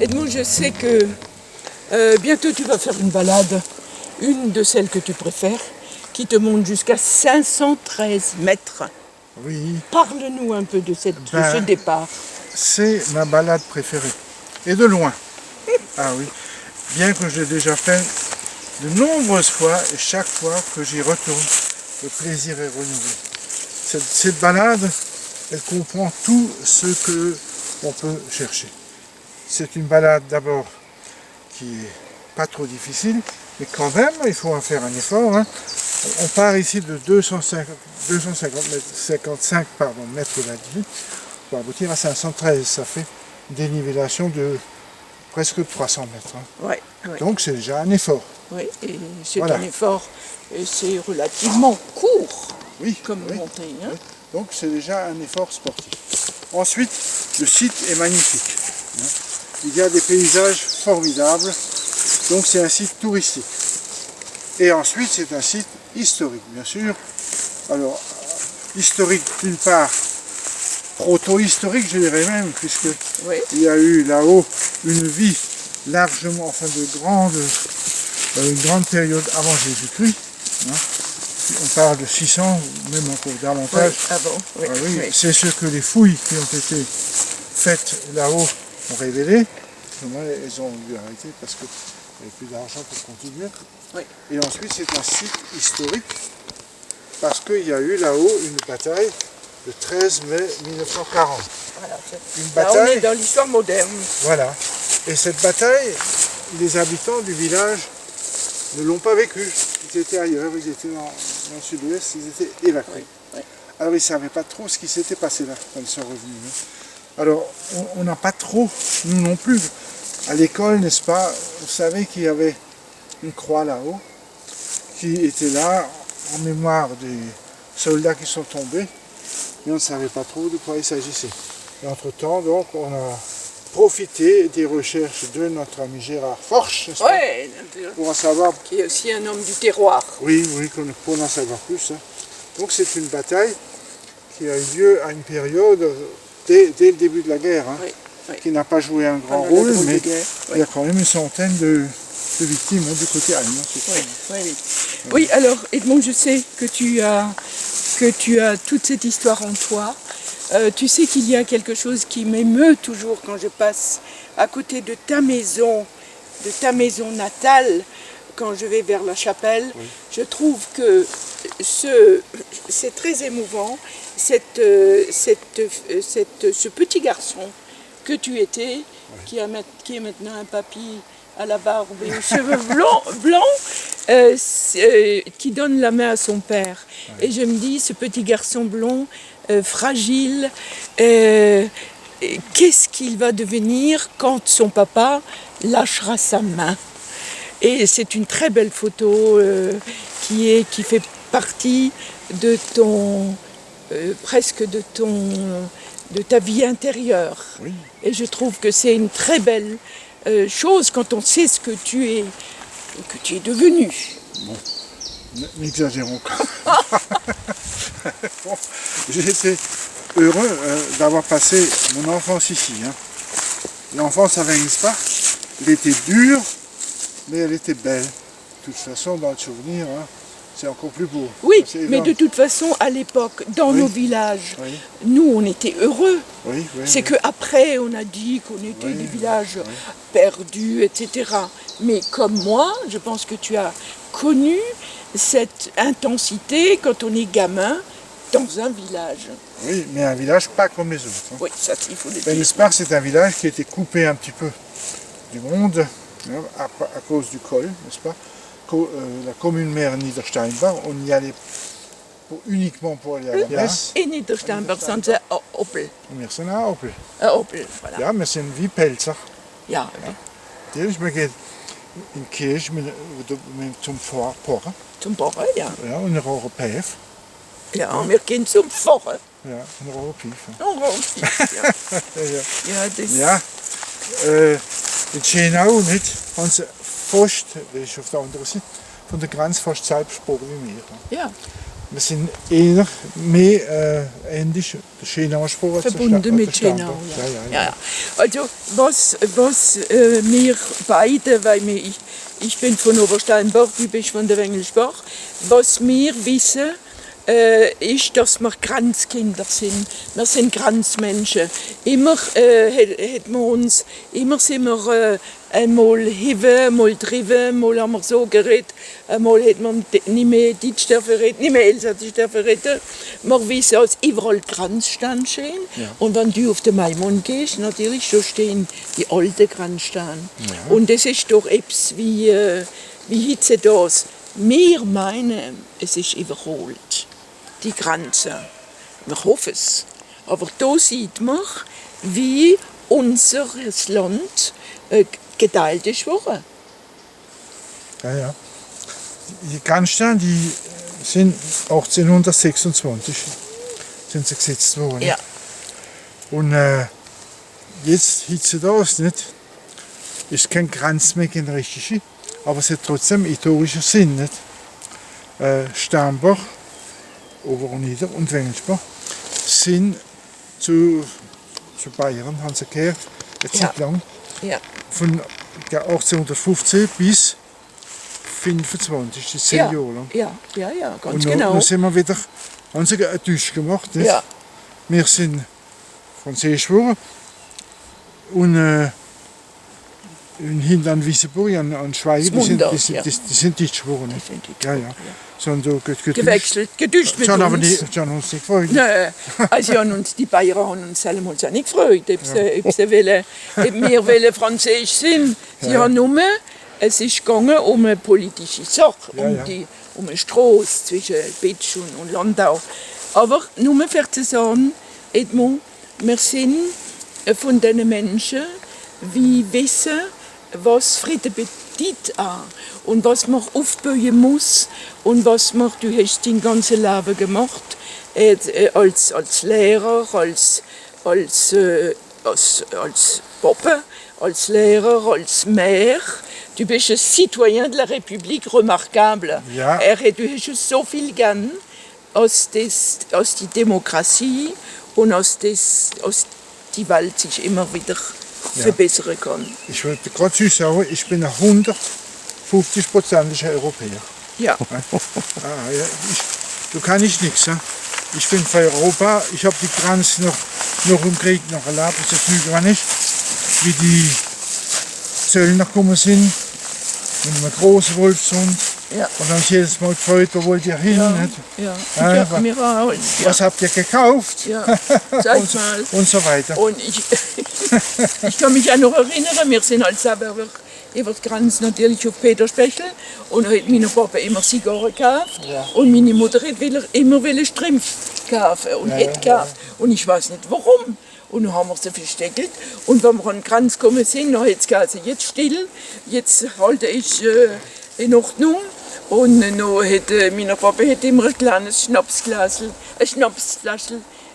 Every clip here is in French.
Edmond, je sais que bientôt tu vas faire une balade, une de celles que tu préfères, qui te monte jusqu'à 513 mètres. Oui, Parle-nous un peu de ce départ. c'est ma balade préférée. Et de loin. Ah oui. Bien que j'ai déjà fait de nombreuses fois, et chaque fois que j'y retourne, le plaisir est renouvelé. Cette balade, elle comprend tout ce que on peut chercher. C'est une balade d'abord qui est pas trop difficile, mais quand même, il faut en faire un effort. Hein. On part ici de 255 mètres d'altitude pour aboutir à 513. Ça fait une dénivellation de presque 300 mètres. Hein. Ouais, ouais. Donc c'est déjà un effort. Oui, et c'est Voilà. un effort, et c'est relativement court comme oui, montée. Hein. oui. Donc c'est déjà un effort sportif. Ensuite, le site est magnifique. Hein. Il y a des paysages formidables. Donc c'est un site touristique. Et ensuite c'est un site historique, bien sûr. Alors, historique d'une part, proto-historique je dirais même, puisque il y a eu là-haut une vie largement, enfin une grande période avant Jésus-Christ. Hein. On parle de 600, même encore davantage. Oui, ah bon, oui, ah oui, oui. c'est ce que les fouilles qui ont été faites là-haut ont révélé. Elles ont dû arrêter parce qu'il n'y avait plus d'argent pour continuer. Oui. Et ensuite, c'est un site historique parce qu'il y a eu là-haut une bataille le 13 mai 1940. Voilà, une là, bataille. on est dans l'histoire moderne. Voilà. Et cette bataille, les habitants du village ne l'ont pas vécue. Ils étaient ailleurs, ils étaient dans le sud-ouest, ils étaient évacués. Oui, oui. Alors ils ne savaient pas trop ce qui s'était passé là quand ils sont revenus. Alors on n'a pas trop, nous non plus. À l'école, n'est-ce pas, vous savez qu'il y avait une croix là-haut qui était là en mémoire des soldats qui sont tombés, mais on ne savait pas trop de quoi il s'agissait. Et entre-temps, donc, on a profité des recherches de notre ami Gérard Forch, n'est-ce pas, pour en savoir... Qui est aussi un homme du terroir. Oui, pour en savoir plus. Hein. Donc c'est une bataille qui a eu lieu à une période, dès le début de la guerre, hein, qui n'a pas joué un grand rôle, mais il y a quand même une centaine de victimes hein, du côté allemand. Oui, alors Edmond, je sais que tu as toute cette histoire en toi. Tu sais qu'il y a quelque chose qui m'émeut toujours quand je passe à côté de ta maison natale, quand je vais vers la chapelle. Oui. Je trouve que c'est très émouvant, ce petit garçon que tu étais, qui est maintenant un papy à la barbe et aux cheveux blancs, qui donne la main à son père. Et je me dis, ce petit garçon blond, fragile, qu'est-ce qu'il va devenir quand son papa lâchera sa main? Et c'est une très belle photo qui fait partie de de ta vie intérieure. Oui. Et je trouve que c'est une très belle chose quand on sait ce que tu es devenu. Bon, n'exagérons pas. Bon, j'ai été heureux d'avoir passé mon enfance ici. Hein. L'enfance à Wengspach, elle était dure, mais elle était belle. De toute façon, dans le souvenir, hein, c'est encore plus beau. Oui, mais de toute façon, à l'époque, dans nos villages, nous, on était heureux. C'est qu'après, on a dit qu'on était des villages perdus, etc. Mais comme moi, je pense que tu as connu cette intensité quand on est gamin dans un village. Oui, mais un village pas comme les autres. Hein. Oui, ça, il faut le dire. Wengspach, c'est un village qui a été coupé un petit peu du monde à cause du col, n'est-ce pas? La commune mère Niedersteinbach, on y allait uniquement pour aller à la messe. In Niedersteinbach sind sie Oppel. Wir sind auch Oppel. Oppel, voilà. Ja, wir sind wie Pelzer. Ja. Man geht in die Kirche zum Pfarrer. Zum Pfarrer, ja. Ja, und een rauche Pijf. Ja, wir gehen zum Pfarrer. Ja, een rauche Pief. Een rauche Pief, ja. Ja, in Schönau nicht, haben sie fast, das ist auf der anderen Seite, von der Grenze fast selbe Sprache wie wir. Ja. wir sind eher mehr ähnlich, Schenauer Spur. Verbunden mit Schenau, ja. Also was wir beide, weil ich bin von Obersteinbach, du bist von der Wengelsbach, was wir wissen, ist, dass wir Grenzkinder sind. Wir sind Grenzmenschen. Immer sind wir einmal hiven, einmal driven, mal haben wir so geredet, einmal hat man nicht mehr Deutsch dürfen reden, nicht mehr Elsässisch dürfen reden. Wir wissen, dass überall Grenzsteine stehen. Ja. Und wenn du auf den Maimond gehst, natürlich, so stehen die alten Grenzsteine. Ja. Und das ist doch etwas wie Hitze das. Wir meinen, es ist überholt, die Grenze. Wir hoffen es. Aber da sieht man, wie unser Land geteilt ist worden. Ja. Die Grenzsteine, die sind 1826 sind sie gesetzt worden. Ja. Und jetzt Hitze das nicht. Ist kein Grenz mehr, kein richtiger, aber es hat trotzdem historischen Sinn. Nicht? Sternbach, Ober- und Nieder- und Wengelsbach sind zu Bayern, haben sie gehört, eine Zeit lang. Ja. Von 1815 bis 25, das ist 10 Jahre lang. Ja, ganz und genau. Und dann sind wir wieder, haben sie einen Tisch gemacht. Nicht? Ja. Wir sind Französisch geworden und in Hinland Wiesenburg, an Schweigen, die sind Deutsch geworden. Ja. Sondern gewechselt, geduscht mit aber uns. Die haben uns nicht gefreut. Nein, also die Bayern haben uns selber auch nicht gefreut, ob wir wollen Französisch sind. Sie haben nur, es ist gegangen um eine politische Sache, um eine Straße zwischen Bitsch und Landau. Aber nur für zu sagen, Edmund, wir sind von diesen Menschen, die wissen, was Frieden bedeutet und was man aufbauen muss und was man, du hast dein ganzes Leben gemacht, als Lehrer, als Papa, als Lehrer, als Maire. Du bist ein Citoyen de la République remarquable. Ja. Du hast so viel gern aus die Demokratie und aus die Welt sich immer wieder verbessern kann. Ich wollte gerade süß sagen, ich bin 150%iger Europäer. Ja. Du kann ich nichts. Ich bin für Europa, ich habe die Grenze noch im Krieg noch erlebt, das lüge ich nicht, wie die Zöllner gekommen sind, mit einem großen Wolfshund. Ja. Und dann jedes Mal gefragt, wo wollt ihr hin? Was habt ihr gekauft? Ja. Sag mal. Und so weiter. Und ich kann mich auch noch erinnern, wir sind als selber über die Grenze natürlich auf Peterspechel und hat mein Papa immer Zigarren gekauft und meine Mutter hat immer Strümpfe kaufen und hat gekauft. Und ich weiß nicht warum. Und dann haben wir sie versteckt. Und wenn wir an die Grenze gekommen sind, dann hat es gesagt, jetzt still, jetzt halte ich in Ordnung. Und dann hat mein Papa immer ein kleines Schnapsflasche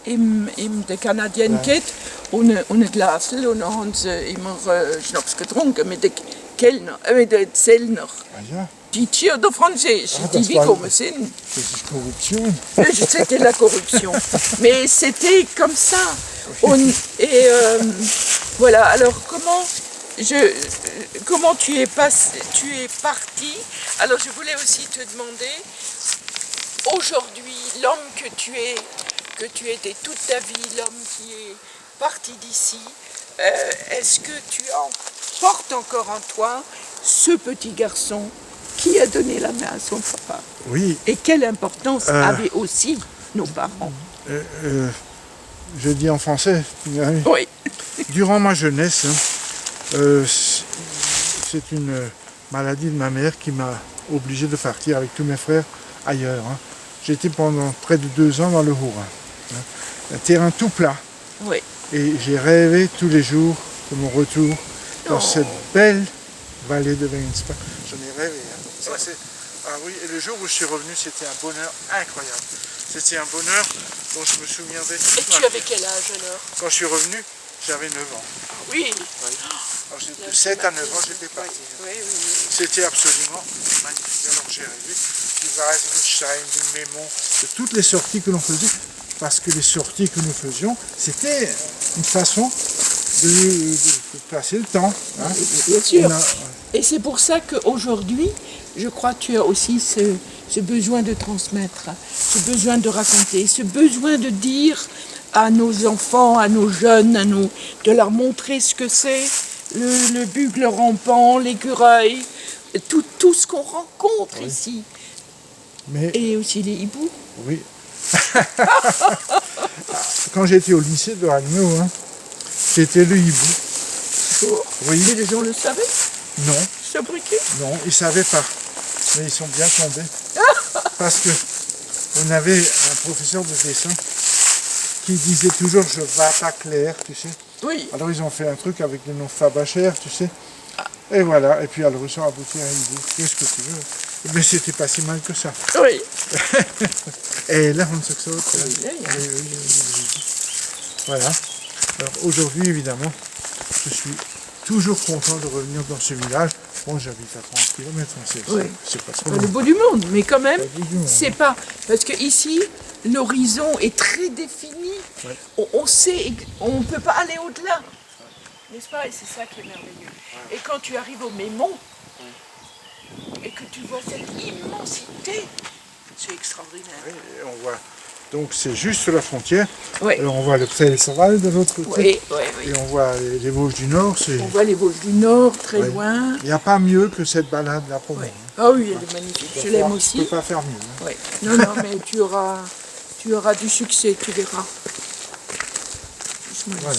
im der Kanadien gehabt und ein Glas. Und dann haben sie immer Schnaps getrunken mit den Kellner, mit den Zellner. Die Tiere der Französischen, die gekommen sind. Das ist Korruption. C'était la corruption. Mais c'était comme ça. Voilà, alors comment tu es parti? Alors je voulais aussi te demander, aujourd'hui, l'homme que tu étais toute ta vie, l'homme qui est parti d'ici, est-ce que tu portes encore en toi ce petit garçon qui a donné la main à son papa? Oui. Et quelle importance avaient aussi nos parents? Je dis en français. Oui. Durant ma jeunesse, c'est une maladie de ma mère qui m'a obligé de partir avec tous mes frères ailleurs. J'étais pendant près de 2 ans dans le Haut-Rhin. Un terrain tout plat. Oui. Et j'ai rêvé tous les jours de mon retour dans cette belle vallée de Wengelsbach. J'en ai rêvé. Ah oui, et le jour où je suis revenu, c'était un bonheur incroyable. C'était un bonheur dont je me souviendrai toute ma vie. Et tu avais quel âge alors? Quand je suis revenu, j'avais 9 ans. Oui. Alors, de 7 à 9 ans, j'étais parti. Oui. C'était absolument magnifique. Alors j'ai rêvé. du Vase, du Schein, du Mémon, de toutes les sorties que l'on faisait, parce que les sorties que nous faisions, c'était une façon de passer le temps. Hein. Bien sûr. On a- Et c'est pour ça qu'aujourd'hui, je crois que tu as aussi ce besoin de transmettre, ce besoin de raconter, ce besoin de dire à nos enfants, à nos jeunes, de leur montrer ce que c'est le bugle rampant, l'écureuil, tout ce qu'on rencontre ici. Mais Et aussi les hiboux. oui. Quand j'étais au lycée de Agneau, hein, c'était le hibou. Oui. Et les gens le savaient, Non, ce briquet. non, ils ne savaient pas. Mais ils sont bien tombés. Parce que on avait un professeur de dessin qui disait toujours je vais pas clair, tu sais. Oui. Alors ils ont fait un truc avec le nom Fabacher, tu sais. Et voilà, et puis alors ils sont aboutis à un hibou. Qu'est-ce que tu veux? Mais c'était pas si mal que ça. Oui. Et là, on se saute. Oui. Voilà. Alors aujourd'hui, évidemment, je suis toujours content de revenir dans ce village. Bon, j'habite à 30 km, Oui. c'est pas trop Pas le loin. bout du monde, mais quand même, Pas le bout du monde. c'est pas. Parce que ici, l'horizon est très défini. Ouais. On sait, on ne peut pas aller au-delà. N'est-ce pas? Et c'est ça qui est merveilleux. Et quand tu arrives au Mémon, et que tu vois cette immensité, c'est extraordinaire. Et on voit. Donc c'est juste sur la frontière. Oui, Alors on voit le Pré-Saval de l'autre côté. oui, oui, oui. Et on voit les Vosges du Nord. On voit les Vosges du Nord, très Ouais. loin. Il n'y a pas mieux que cette balade-là pour moi. Oui. Ah oui, elle est magnifique. Je l'aime Je ne aussi. peux pas faire mieux. Hein. Oui. Non, non, mais tu auras du succès, tu verras. Voilà.